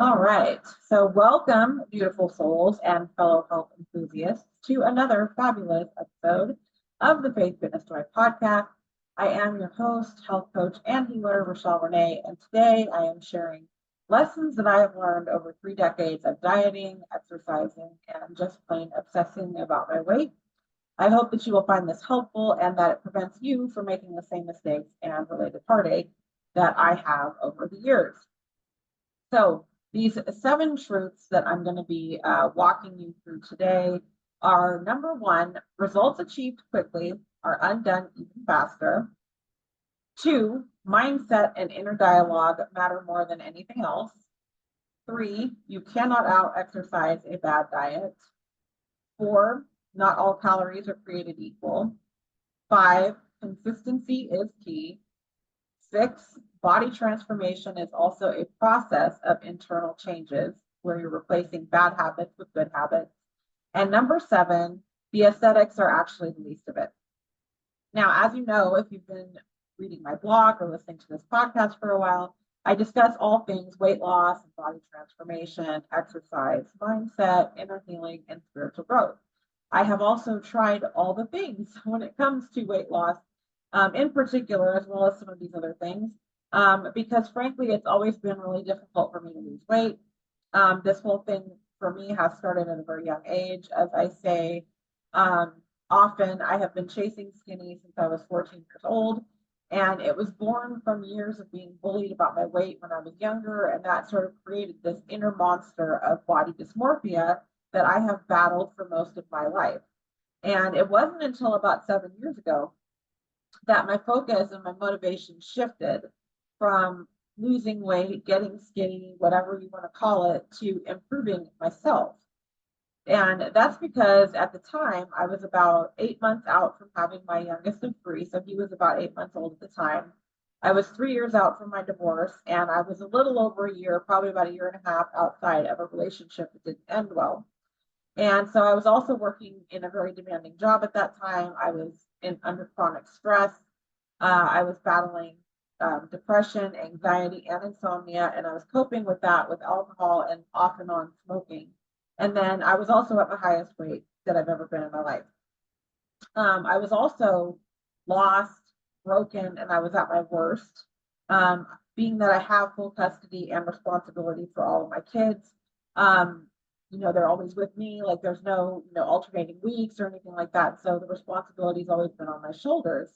All right. So, welcome, beautiful souls and fellow health enthusiasts, to another fabulous episode of the Faith Fitness Joy podcast. I am your host, health coach, and healer, Rochelle Renee, and today I am sharing lessons that I have learned over 3 decades of dieting, exercising, and just plain obsessing about my weight. I hope that you will find this helpful and that it prevents you from making the same mistakes and related heartache that I have over the years. So, these 7 truths that I'm going to be walking you through today are: number one, results achieved quickly are undone even faster. 2, mindset and inner dialogue matter more than anything else. 3, you cannot out exercise a bad diet. 4, not all calories are created equal. 5, consistency is key. 6, body transformation is also a process of internal changes where you're replacing bad habits with good habits. And number 7, the aesthetics are actually the least of it. Now, as you know, if you've been reading my blog or listening to this podcast for a while, I discuss all things weight loss and body transformation, exercise, mindset, inner healing, and spiritual growth. I have also tried all the things when it comes to weight loss, in particular, as well as some of these other things, because frankly, it's always been really difficult for me to lose weight. This whole thing for me has started at a very young age. As I say, often I have been chasing skinny since I was 14 years old. And it was born from years of being bullied about my weight when I was younger. And that sort of created this inner monster of body dysmorphia that I have battled for most of my life. And it wasn't until about 7 years ago that my focus and my motivation shifted from losing weight, getting skinny, whatever you want to call it, to improving myself. And that's because at the time I was about 8 months out from having my youngest of 3. So he was about 8 months old at the time. I was 3 years out from my divorce, and I was a little over a year, probably about a year and a half outside of a relationship that didn't end well. And so I was also working in a very demanding job at that time. I was under chronic stress. I was battling depression, anxiety, and insomnia, and I was coping with that with alcohol and off and on smoking. And then I was also at my highest weight that I've ever been in my life. I was also lost, broken, and I was at my worst. Being that I have full custody and responsibility for all of my kids, they're always with me. Like there's no, alternating weeks or anything like that. So the responsibility's always been on my shoulders.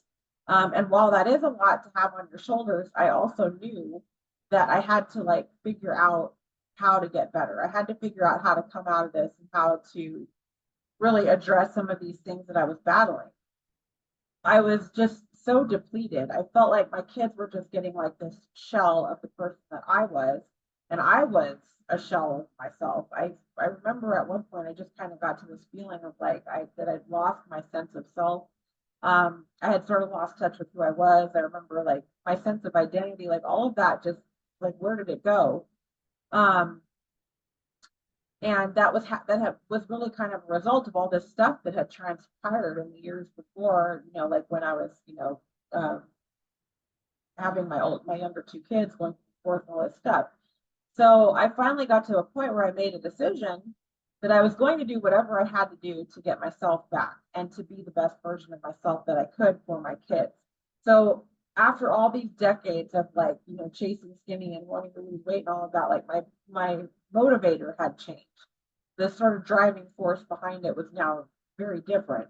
And while that is a lot to have on your shoulders, I also knew that I had to figure out how to get better. I had to figure out how to come out of this and how to really address some of these things that I was battling. I was just so depleted. I felt like my kids were just getting like this shell of the person that I was, and I was a shell of myself. I remember at one point I just kind of got to this feeling of that I'd lost my sense of self. I had sort of lost touch with who I was. I remember my sense of identity, all of that just where did it go? And that was really kind of a result of all this stuff that had transpired in the years before, when I was, having my younger 2 kids going forth and all this stuff. So I finally got to a point where I made a decision that I was going to do whatever I had to do to get myself back and to be the best version of myself that I could for my kids. So after all these decades of chasing skinny and wanting to lose weight and all of that, my motivator had changed. The sort of driving force behind it was now very different.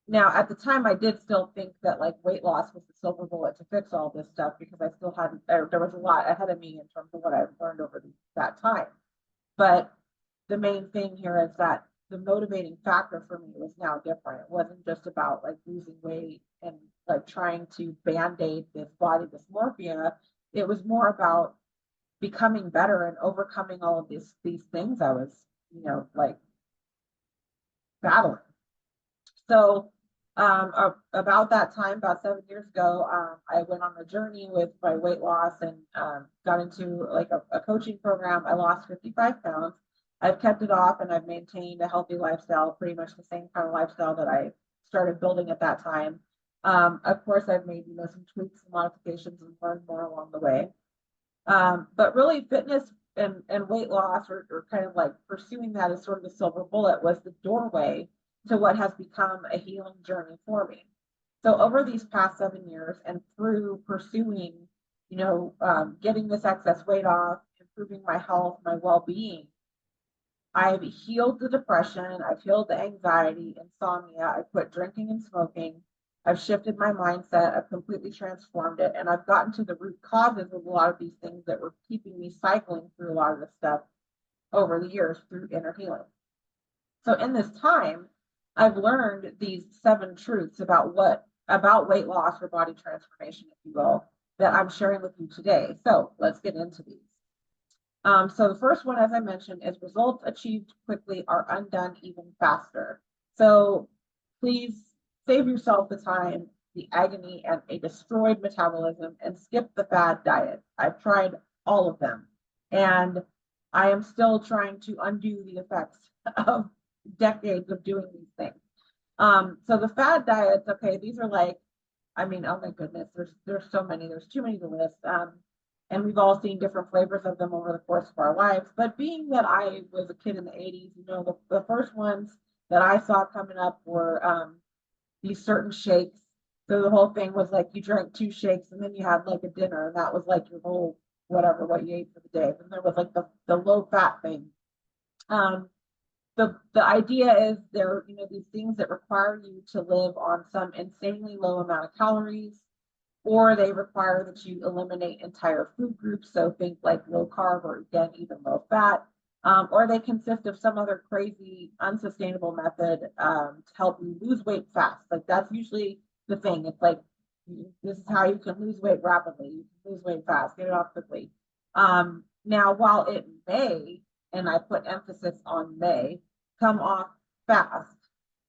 Now, at the time, I did still think that weight loss was the silver bullet to fix all this stuff because I still hadn't, there was a lot ahead of me in terms of what I've learned over that time. But the main thing here is that the motivating factor for me was now different. It wasn't just about losing weight and trying to band-aid this body dysmorphia. It was more about becoming better and overcoming all of these things I was, battling. So about that time, about 7 years ago, I went on a journey with my weight loss and got into a coaching program. I lost 55 pounds. I've kept it off and I've maintained a healthy lifestyle, pretty much the same kind of lifestyle that I started building at that time. Of course, I've made some tweaks and modifications and learned more along the way. But really, fitness and weight loss or kind of like pursuing that as sort of the silver bullet was the doorway to what has become a healing journey for me. So over these past 7 years and through pursuing, getting this excess weight off, improving my health, my well-being, I've healed the depression, I've healed the anxiety, insomnia, I've quit drinking and smoking, I've shifted my mindset, I've completely transformed it, and I've gotten to the root causes of a lot of these things that were keeping me cycling through a lot of this stuff over the years through inner healing. So in this time, I've learned these 7 truths about weight loss or body transformation, if you will, that I'm sharing with you today. So let's get into these. So the first one, as I mentioned, is results achieved quickly are undone even faster. So please save yourself the time, the agony, and a destroyed metabolism, and skip the fad diet. I've tried all of them, and I am still trying to undo the effects of decades of doing these things. So the fad diets, okay, these are like, I mean, oh my goodness, there's so many, there's too many to list. And we've all seen different flavors of them over the course of our lives. But being that I was a kid in the 80s, the first ones that I saw coming up were these certain shakes. So the whole thing was like you drank 2 shakes and then you had like a dinner, and that was like your whole whatever what you ate for the day. And there was like the low fat thing. The idea is there, these things that require you to live on some insanely low amount of calories, or they require that you eliminate entire food groups. So think like low carb or again, even low fat, or they consist of some other crazy, unsustainable method to help you lose weight fast. Like that's usually the thing. It's like, this is how you can lose weight rapidly. You can lose weight fast, get it off quickly. Now, while it may, and I put emphasis on may, come off fast,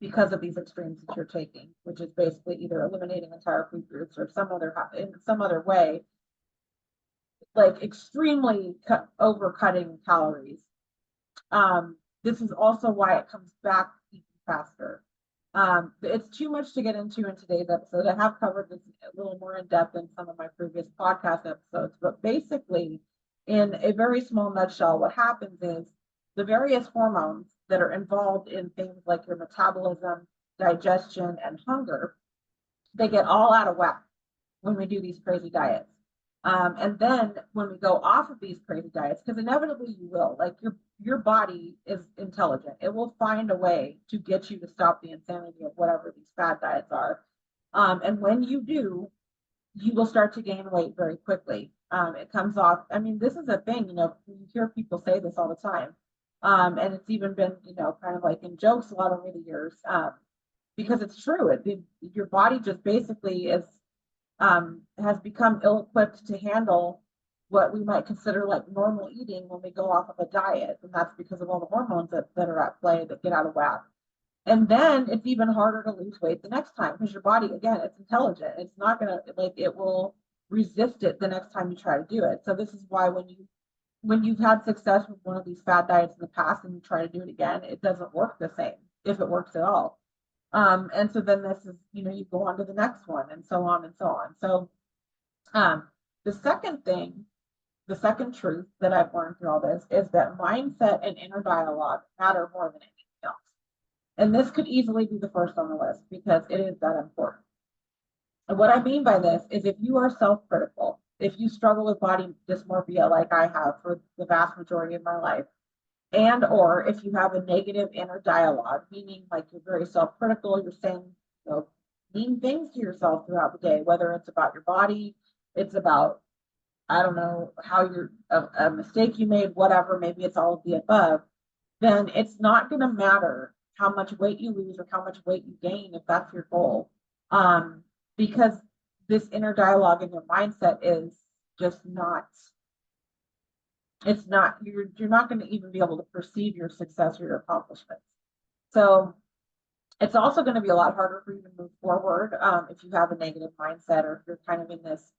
because of these extremes that you're taking, which is basically either eliminating entire food groups or in some other way, like extremely overcutting calories. This is also why it comes back even faster. It's too much to get into in today's episode. I have covered this a little more in depth in some of my previous podcast episodes, but basically, in a very small nutshell, what happens is the various hormones that are involved in things like your metabolism, digestion, and hunger, they get all out of whack when we do these crazy diets. And then when we go off of these crazy diets, because inevitably you will, like your body is intelligent. It will find a way to get you to stop the insanity of whatever these fad diets are. And when you do, you will start to gain weight very quickly. It comes off. I mean, this is a thing, you hear people say this all the time. And it's even been, kind of like in jokes a lot over the years, because it's true. Your body just basically has become ill-equipped to handle what we might consider like normal eating when we go off of a diet. And that's because of all the hormones that are at play that get out of whack. And then it's even harder to lose weight the next time, because your body, again, it's intelligent. It's not going to, it will resist it the next time you try to do it. So this is why when you've had success with one of these fad diets in the past and you try to do it again, it doesn't work the same, if it works at all. And so then this is, you go on to the next one and so on and so on. So the second truth that I've learned through all this is that mindset and inner dialogue matter more than anything else. And this could easily be the first on the list because it is that important. And what I mean by this is if you are self-critical, if you struggle with body dysmorphia like I have for the vast majority of my life, and or if you have a negative inner dialogue, meaning like you're very self-critical, you're saying mean things to yourself throughout the day, whether it's about your body, it's about, I don't know, how you're a mistake you made, whatever, maybe it's all of the above, then it's not going to matter how much weight you lose or how much weight you gain if that's your goal. Because this inner dialogue in your mindset is just not, you're not going to even be able to perceive your success or your accomplishments. So it's also going to be a lot harder for you to move forward if you have a negative mindset, or if you're kind of in this,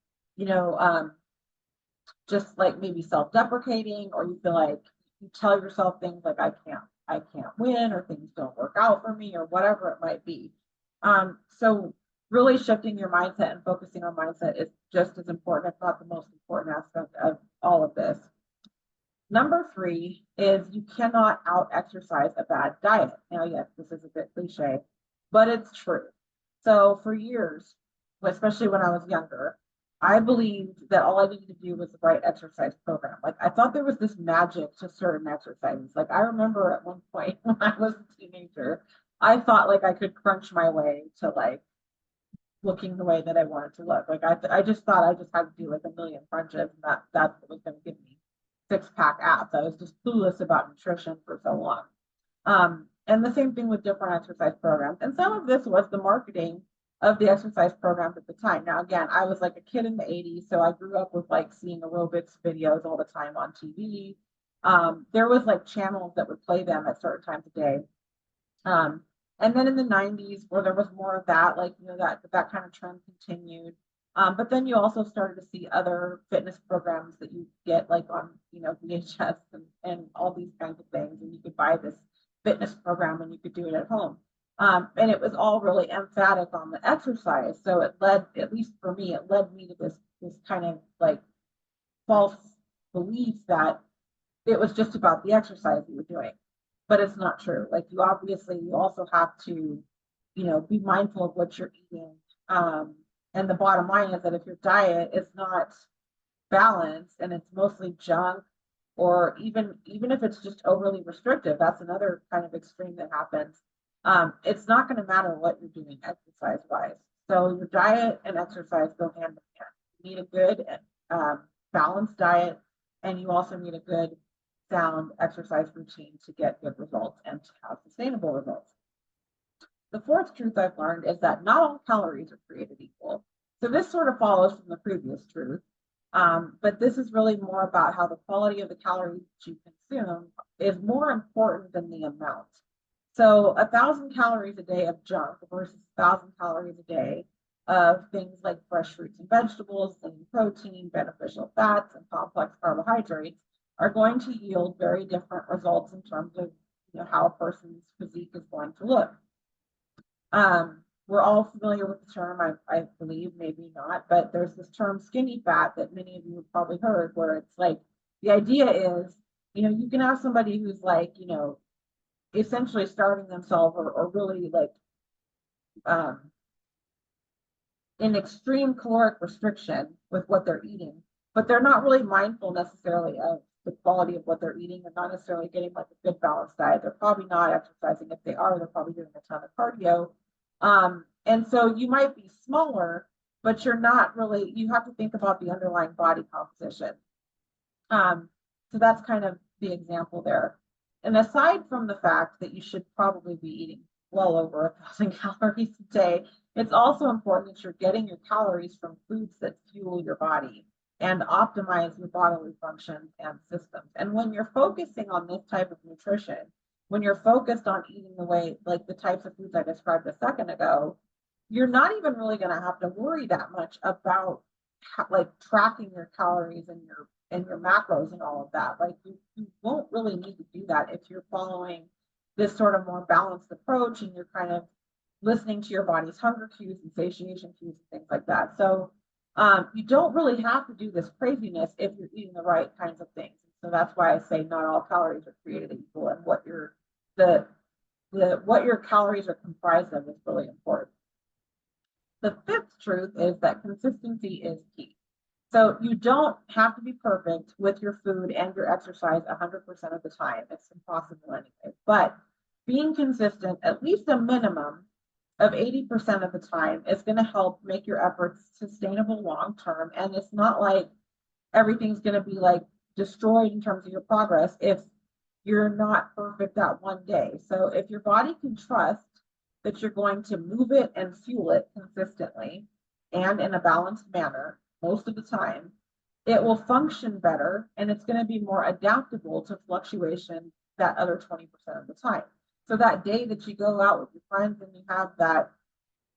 just like maybe self-deprecating, or you feel like you tell yourself things like I can't win, or things don't work out for me, or whatever it might be. So really shifting your mindset and focusing on mindset is just as important, if not the most important aspect of all of this. Number three is you cannot out exercise a bad diet. Now, yes, this is a bit cliche, but it's true. So for years, especially when I was younger, I believed that all I needed to do was the right exercise program. Like I thought there was this magic to certain exercises. Like I remember at one point when I was a teenager, I thought like I could crunch my way to like looking the way that I wanted to look. Like I just thought I just had to do like a million crunches and that's what was going to give me six-pack abs. I was just clueless about nutrition for so long. And the same thing with different exercise programs. And some of this was the marketing of the exercise programs at the time. Now, again, I was like a kid in the 80s, so I grew up with like seeing aerobics videos all the time on TV. There was like channels that would play them at certain times of day. Um, and then in the 90s, where there was more of that, like, that kind of trend continued. But then you also started to see other fitness programs that you get like on, VHS and all these kinds of things. And you could buy this fitness program and you could do it at home. And it was all really emphatic on the exercise. So it led, at least for me, it led me to this kind of like false belief that it was just about the exercise you were doing, but it's not true. Like you also have to, be mindful of what you're eating. And the bottom line is that if your diet is not balanced and it's mostly junk, or even if it's just overly restrictive, that's another kind of extreme that happens. It's not going to matter what you're doing exercise wise. So your diet and exercise go hand in hand. You need a good balanced diet, and you also need a good sound exercise routine to get good results and to have sustainable results. The fourth truth I've learned is that not all calories are created equal. So this sort of follows from the previous truth, but this is really more about how the quality of the calories you consume is more important than the amount. So 1,000 calories a day of junk versus 1,000 calories a day of things like fresh fruits and vegetables, lean protein, beneficial fats, and complex carbohydrates are going to yield very different results in terms of how a person's physique is going to look. We're all familiar with the term, I believe, maybe not, but there's this term skinny fat that many of you have probably heard, where it's like the idea is, you can have somebody who's like, essentially starving themselves or really like in extreme caloric restriction with what they're eating, but they're not really mindful necessarily of the quality of what they're eating. They're not necessarily getting like a good balanced diet. They're probably not exercising. If they are, they're probably doing a ton of cardio. And so you might be smaller, but you're not really, you have to think about the underlying body composition. So that's kind of the example there. And aside from the fact that you should probably be eating well over 1,000 calories a day, it's also important that you're getting your calories from foods that fuel your body and optimize your bodily functions and systems. And when you're focusing on this type of nutrition, when you're focused on eating the way, like the types of foods I described a second ago, you're not even really going to have to worry that much about like tracking your calories and your macros and all of that. Like you won't really need to do that if you're following this sort of more balanced approach and you're kind of listening to your body's hunger cues and satiation cues and things like that. So you don't really have to do this craziness if you're eating the right kinds of things. So that's why I say not all calories are created equal, and what your calories are comprised of is really important. The fifth truth is that consistency is key. So you don't have to be perfect with your food and your exercise 100% of the time. It's impossible anyway. But being consistent, at least a minimum of 80% of the time, is going to help make your efforts sustainable long term. And it's not like everything's going to be like destroyed in terms of your progress if you're not perfect that one day. So if your body can trust that you're going to move it and fuel it consistently and in a balanced manner most of the time, it will function better and it's going to be more adaptable to fluctuation that other 20% of the time. So that day that you go out with your friends and you have that,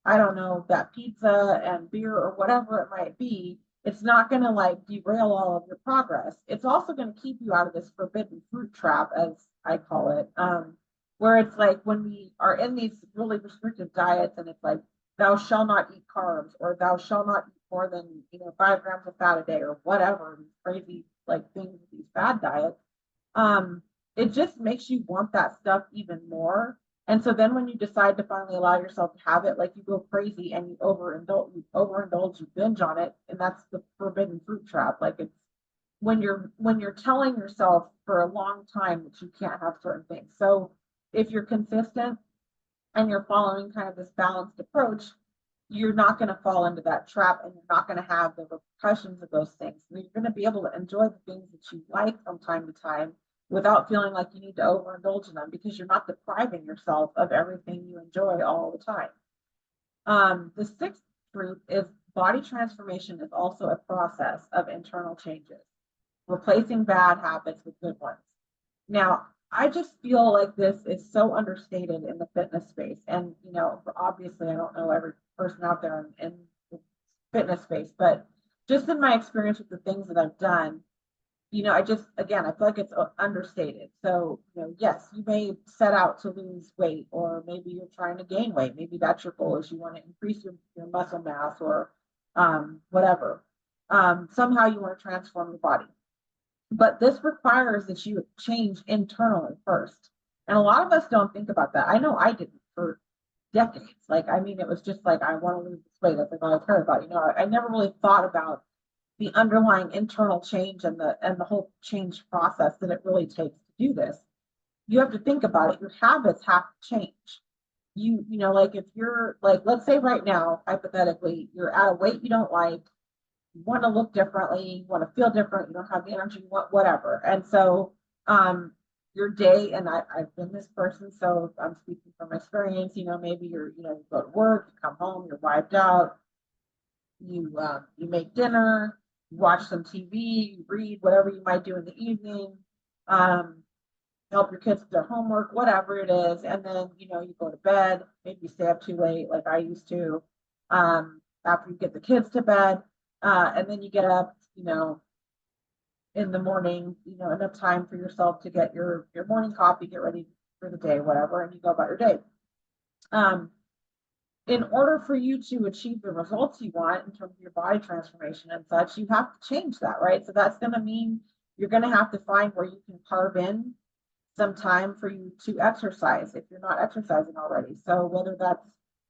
I don't know, that pizza and beer or whatever it might be, it's not going to like derail all of your progress. It's also going to keep you out of this forbidden fruit trap, as I call it, where it's like when we are in these really restrictive diets and it's like, thou shall not eat carbs, or thou shall not eat more than 5 grams of fat a day, or whatever, these crazy like things, these bad diets. it just makes you want that stuff even more. And so then when you decide to finally allow yourself to have it, like you go crazy and you overindulge, you binge on it, and that's the forbidden fruit trap. Like it's when you're telling yourself for a long time that you can't have certain things. So if you're consistent and you're following kind of this balanced approach, you're not going to fall into that trap, and you're not going to have the repercussions of those things. And you're going to be able to enjoy the things that you like from time to time without feeling like you need to overindulge in them, because you're not depriving yourself of everything you enjoy all the time. The sixth truth is body transformation is also a process of internal changes, replacing bad habits with good ones. Now, I just feel like this is so understated in the fitness space. And, obviously, I don't know every person out there in the fitness space, but just in my experience with the things that I've done, again, I feel like it's understated. So, yes, you may set out to lose weight, or maybe you're trying to gain weight. Maybe that's your goal, is you want to increase your muscle mass, or whatever. Somehow you want to transform your body. But this requires that you change internally first. And a lot of us don't think about that. I know I didn't for decades. Like, I mean, it was just like, I want to lose this weight. That's like all I care about. I never really thought about the underlying internal change and the whole change process that it really takes to do this. You have to think about it. Your habits have to change. Like if you're like, let's say right now, hypothetically, you're at a weight you don't like, you want to look differently, you want to feel different, you don't have the energy, whatever. And so your day, and I've been this person, so I'm speaking from experience, maybe you go to work, you come home, you're wiped out, you make dinner, you watch some TV, you read, whatever you might do in the evening, um, help your kids with their homework, whatever it is, and then you go to bed, maybe you stay up too late like I used to, after you get the kids to bed, and then you get up, in the morning, enough time for yourself to get your morning coffee, get ready for the day, whatever, and you go about your day. In order for you to achieve the results you want in terms of your body transformation and such, you have to change that, right? So that's going to mean you're going to have to find where you can carve in some time for you to exercise if you're not exercising already. So whether that's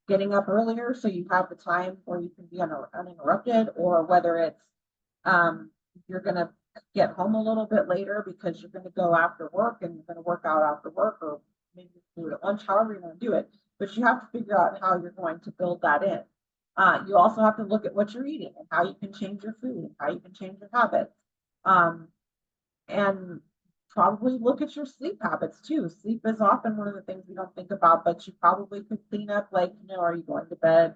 getting up earlier so you have the time where you can be uninterrupted, or whether it's you're going to get home a little bit later because you're going to go after work and you're going to work out after work, or maybe do it at lunch, however you want to do it. But you have to figure out how you're going to build that in. You also have to look at what you're eating and how you can change your food and how you can change your habits. And probably look at your sleep habits too. Sleep is often one of the things we don't think about, but you probably could clean up, like, are you going to bed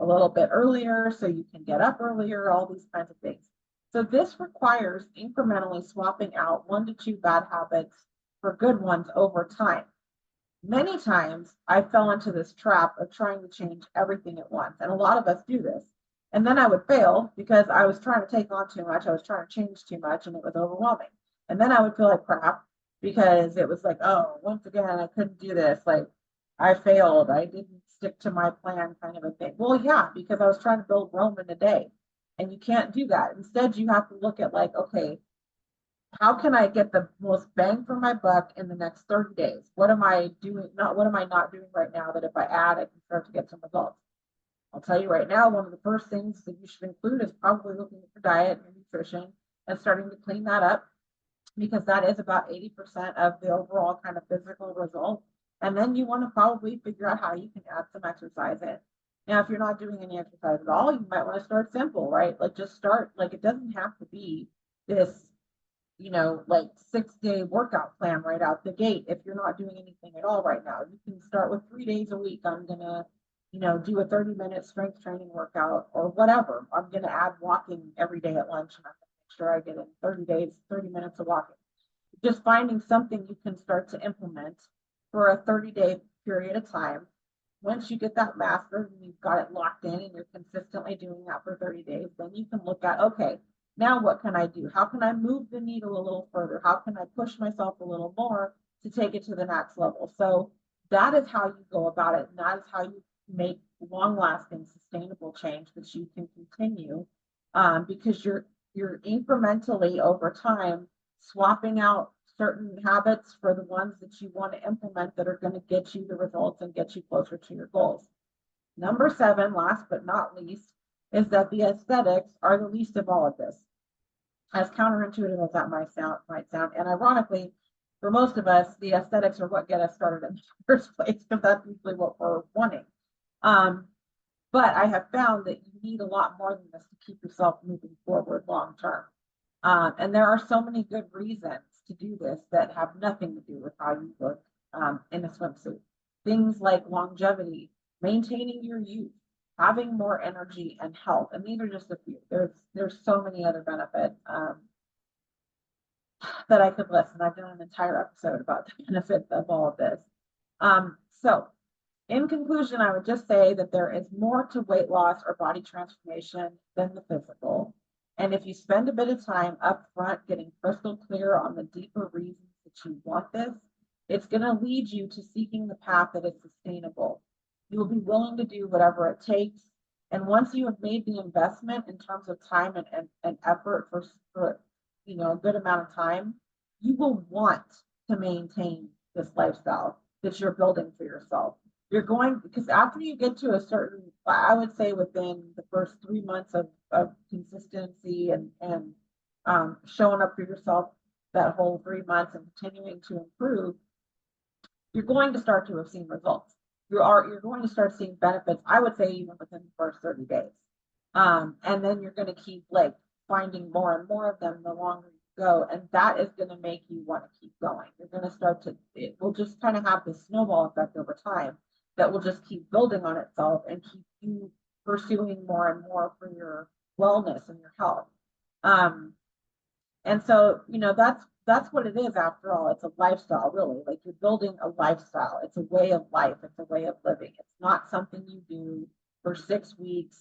a little bit earlier so you can get up earlier, all these kinds of things. So this requires incrementally swapping out 1 to 2 bad habits for good ones over time. Many times I fell into this trap of trying to change everything at once. And a lot of us do this. And then I would fail because I was trying to take on too much. I was trying to change too much, and it was overwhelming. And then I would feel like crap because it was like, oh, once again, I couldn't do this. Like, I failed. I didn't stick to my plan, kind of a thing. Well, yeah, because I was trying to build Rome in a day. And you can't do that. Instead, you have to look at, like, okay, how can I get the most bang for my buck in the next 30 days? What am I doing? What am I not doing right now that if I add, I can start to get some results? I'll tell you right now, one of the first things that you should include is probably looking at your diet and your nutrition and starting to clean that up, because that is about 80% of the overall kind of physical result. And then you want to probably figure out how you can add some exercise in. Now, if you're not doing any exercise at all, you might want to start simple, right? Like, just start, like, it doesn't have to be this, like 6-day workout plan right out the gate. If you're not doing anything at all right now, you can start with 3 days a week. I'm going to, do a 30-minute strength training workout or whatever. I'm going to add walking every day at lunch, and I'm going to make sure I get in 30 days, 30 minutes of walking. Just finding something you can start to implement for a 30-day period of time. Once you get that mastered and you've got it locked in and you're consistently doing that for 30 days, then you can look at, okay, now what can I do? How can I move the needle a little further? How can I push myself a little more to take it to the next level? So that is how you go about it. And that is how you make long-lasting, sustainable change that you can continue, because you're incrementally over time swapping out certain habits for the ones that you want to implement that are going to get you the results and get you closer to your goals. Number 7, last but not least, is that the aesthetics are the least of all of this. As counterintuitive as that might sound, and ironically, for most of us, the aesthetics are what get us started in the first place, because that's usually what we're wanting. But I have found that you need a lot more than this to keep yourself moving forward long term. And there are so many good reasons to do this that have nothing to do with how you look in a swimsuit. Things like longevity, maintaining your youth, having more energy and health. And these are just a few. There's so many other benefits that I could list, and I've done an entire episode about the benefits of all of this. So in conclusion, I would just say that there is more to weight loss or body transformation than the physical. And if you spend a bit of time up front getting crystal clear on the deeper reasons that you want this, it's going to lead you to seeking the path that is sustainable. You will be willing to do whatever it takes. And once you have made the investment in terms of time and effort for a good amount of time, you will want to maintain this lifestyle that you're building for yourself. Because after you get to a certain, I would say within the first 3 months of consistency and showing up for yourself that whole 3 months and continuing to improve, you're going to start to have seen results. You're going to start seeing benefits, I would say even within the first 30 days. And then you're going to keep finding more and more of them the longer you go. And that is going to make you want to keep going. You're going to it will just kind of have this snowball effect over time that will just keep building on itself and keep you pursuing more and more for your wellness and your health. And so, that's what it is after all. It's a lifestyle, really. You're building a lifestyle. It's a way of life. It's a way of living. It's not something you do for 6 weeks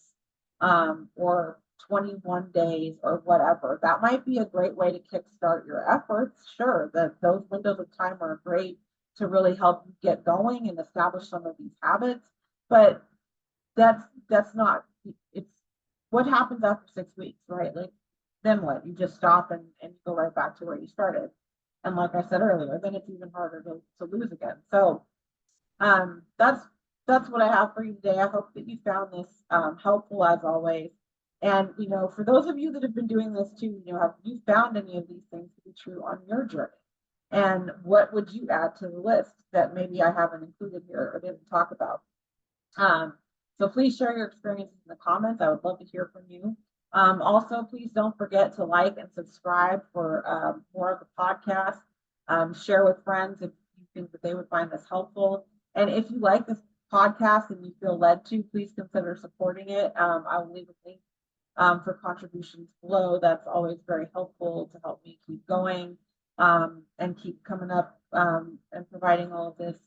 or 21 days or whatever. That might be a great way to kickstart your efforts. Sure, those windows of time are great to really help you get going and establish some of these habits. But that's not, it's what happens after 6 weeks, right? Then what? You just stop and you go right back to where you started. And like I said earlier, then it's even harder to lose again. So that's what I have for you today. I hope that you found this helpful as always. And, for those of you that have been doing this too, have you found any of these things to be true on your journey? And what would you add to the list that maybe I haven't included here or didn't talk about? So please share your experiences in the comments. I would love to hear from you. Also, please don't forget to like and subscribe for more of the podcast. Share with friends if you think that they would find this helpful. And if you like this podcast and you feel led to, please consider supporting it. I will leave a link for contributions below. That's always very helpful to help me keep going and keep coming up and providing all of this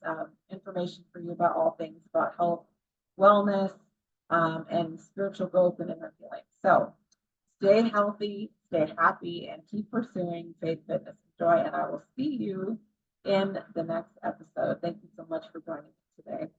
information for you about all things about health, wellness, and spiritual growth and inner healing. So stay healthy, stay happy, and keep pursuing faith, fitness, and joy. And I will see you in the next episode. Thank you so much for joining me today.